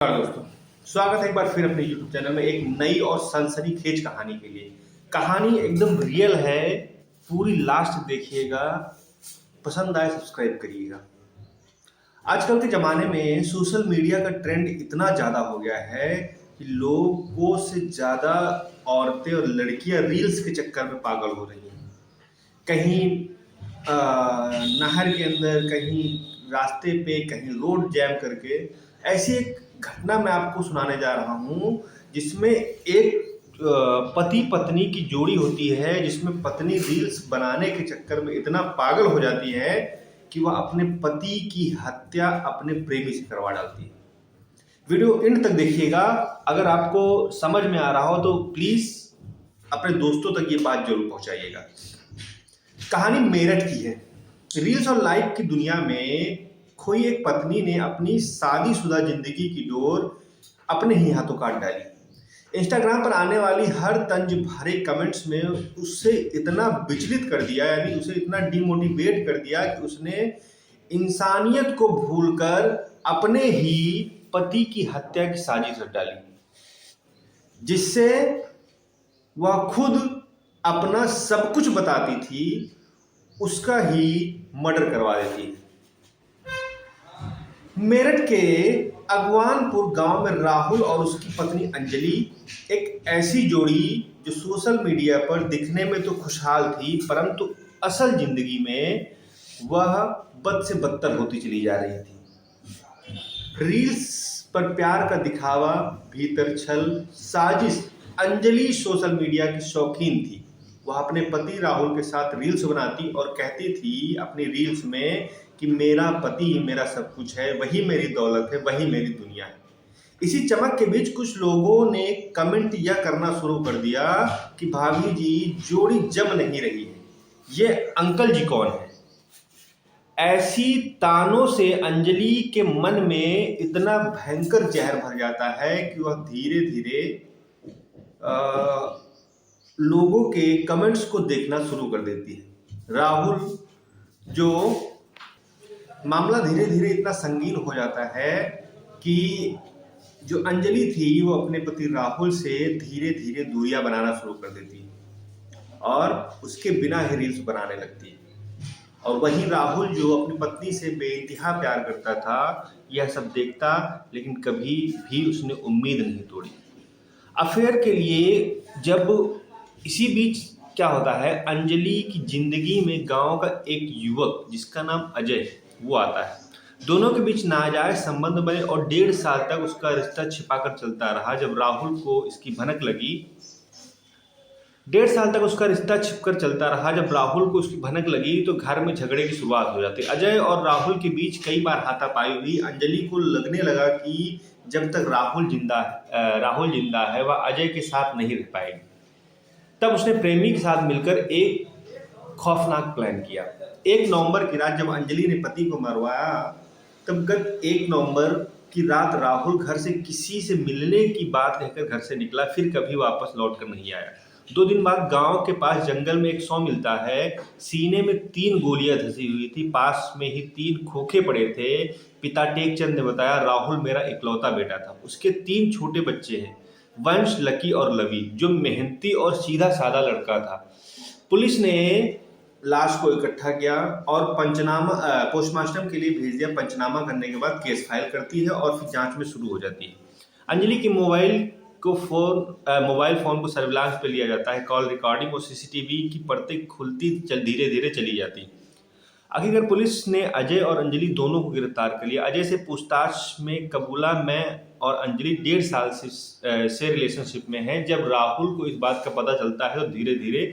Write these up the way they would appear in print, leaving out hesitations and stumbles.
नमस्कार दोस्तों, स्वागत है एक बार फिर अपने YouTube चैनल में एक नई और सनसनीखेज कहानी के लिए। कहानी एकदम रियल है, पूरी लास्ट देखिएगा, पसंद आए सब्सक्राइब करिएगा। आजकल के ज़माने में सोशल मीडिया का ट्रेंड इतना ज़्यादा हो गया है कि लोगों से ज़्यादा औरतें और लड़कियां रील्स के चक्कर में पागल हो रही हैं। कहीं नहर के अंदर, कहीं रास्ते पे, कहीं रोड जैम करके। ऐसी एक घटना मैं आपको सुनाने जा रहा हूँ जिसमें एक पति पत्नी की जोड़ी होती है, जिसमें पत्नी रील्स बनाने के चक्कर में इतना पागल हो जाती है कि वह अपने पति की हत्या अपने प्रेमी से करवा डालती है। वीडियो एंड तक देखिएगा। अगर आपको समझ में आ रहा हो तो प्लीज अपने दोस्तों तक ये बात जरूर पहुंचाइएगा। कहानी मेरठ की है। रील्स और लाइफ की दुनिया में खोई एक पत्नी ने अपनी शादीशुदा जिंदगी की डोर अपने ही हाथों काट डाली। इंस्टाग्राम पर आने वाली हर तंज भरे कमेंट्स में उससे इतना विचलित कर दिया, यानी उसे इतना डिमोटिवेट कर दिया कि उसने इंसानियत को भूलकर अपने ही पति की हत्या की साजिश रच डाली, जिससे वह खुद अपना सब कुछ बताती थी, उसका ही मर्डर करवा देती। मेरठ के अगवानपुर गांव में राहुल और उसकी पत्नी अंजलि एक ऐसी जोड़ी जो सोशल मीडिया पर दिखने में तो खुशहाल थी, परंतु असल जिंदगी में वह बद से बदतर होती चली जा रही थी। रील्स पर प्यार का दिखावा, भीतर छल, साजिश। अंजलि सोशल मीडिया की शौकीन थी। वह अपने पति राहुल के साथ रील्स बनाती और कहती थी अपनी रील्स में कि मेरा पति मेरा सब कुछ है, वही मेरी दौलत है, वही मेरी दुनिया है। इसी चमक के बीच कुछ लोगों ने कमेंट यह करना शुरू कर दिया कि भाभी जी जोड़ी जम नहीं रही है, ये अंकल जी कौन है। ऐसी तानों से अंजलि के मन में इतना भयंकर जहर भर जाता है कि वह धीरे धीरे लोगों के कमेंट्स को देखना शुरू कर देती है। राहुल, जो मामला धीरे धीरे इतना संगीन हो जाता है कि जो अंजलि थी वो अपने पति राहुल से धीरे धीरे दूरियां बनाना शुरू कर देती है और उसके बिना ही रील्स बनाने लगती है। और वही राहुल जो अपनी पत्नी से बेइंतहा प्यार करता था, यह सब देखता, लेकिन कभी भी उसने उम्मीद नहीं तोड़ी अफेयर के लिए। जब इसी बीच क्या होता है, अंजलि की जिंदगी में गांव का एक युवक जिसका नाम अजय वो आता है। दोनों के बीच नाजायज संबंध बने और 1.5 साल तक उसका रिश्ता छिपाकर चलता रहा। जब राहुल को इसकी भनक लगी, 1.5 साल तक उसका रिश्ता छिपकर चलता रहा। जब राहुल को उसकी भनक लगी तो घर में झगड़े की शुरुआत हो जाती। अजय और राहुल के बीच कई बार हाथापाई हुई। अंजलि को लगने लगा कि जब तक राहुल जिंदा है वह अजय के साथ नहीं रह पाएगी। तब उसने प्रेमी के साथ मिलकर एक खौफनाक प्लान किया। 1 नवंबर की रात जब अंजलि ने पति को मरवाया, तब गत 1 नवंबर की रात राहुल घर से किसी से मिलने की बात कहकर घर से निकला, फिर कभी वापस लौटकर नहीं आया। 2 दिन बाद गांव के पास जंगल में एक शव मिलता है। सीने में 3 गोलियां धसी हुई थी, पास में ही 3 खोखे पड़े थे। पिता टेकचंद ने बताया, राहुल मेरा इकलौता बेटा था, उसके 3 छोटे बच्चे हैं, वंश, लकी और लवी, जो मेहनती और सीधा साधा लड़का था। पुलिस ने लाश को इकट्ठा किया और पोस्टमार्टम के लिए भेज दिया। पंचनामा करने के बाद केस फाइल करती है और फिर जांच में शुरू हो जाती है। अंजलि के मोबाइल फोन को सर्विलांस पे लिया जाता है। कॉल रिकॉर्डिंग और सीसीटीवी की परतें खुलती धीरे धीरे चली जाती। आखिरकार पुलिस ने अजय और अंजलि दोनों को गिरफ्तार कर लिया। अजय से पूछताछ में कबूला, मैं और अंजलि 1.5 साल से रिलेशनशिप में हैं। जब राहुल को इस बात का पता चलता है तो धीरे धीरे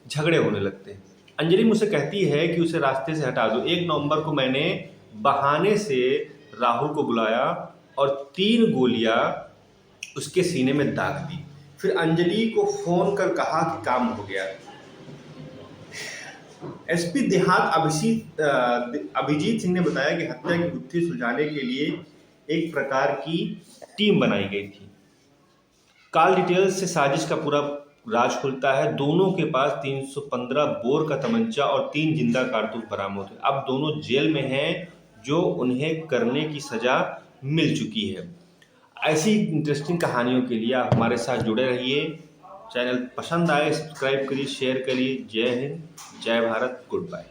झगड़े होने लगते हैं। अंजलि मुझसे कहती है कि उसे रास्ते से हटा दो। 1 नवंबर को मैंने बहाने से राहुल को बुलाया और 3 गोलियां उसके सीने में दाग दी। फिर अंजलि को फोन कर कहा कि काम हो गया। एसपी देहात अभिजीत सिंह ने बताया कि हत्या की गुत्थी सुलझाने के लिए एक प्रकार की टीम बनाई गई थी। कॉल डिटेल्स से साजिश का पूरा राज खुलता है। दोनों के पास 315 बोर का तमंचा और 3 जिंदा कारतूस बरामद हुए। अब दोनों जेल में हैं, जो उन्हें करने की सजा मिल चुकी है। ऐसी इंटरेस्टिंग कहानियों के लिए आप हमारे साथ जुड़े रहिए। चैनल पसंद आए सब्सक्राइब करिए, शेयर करिए। जय हिंद, जय भारत, गुड बाय।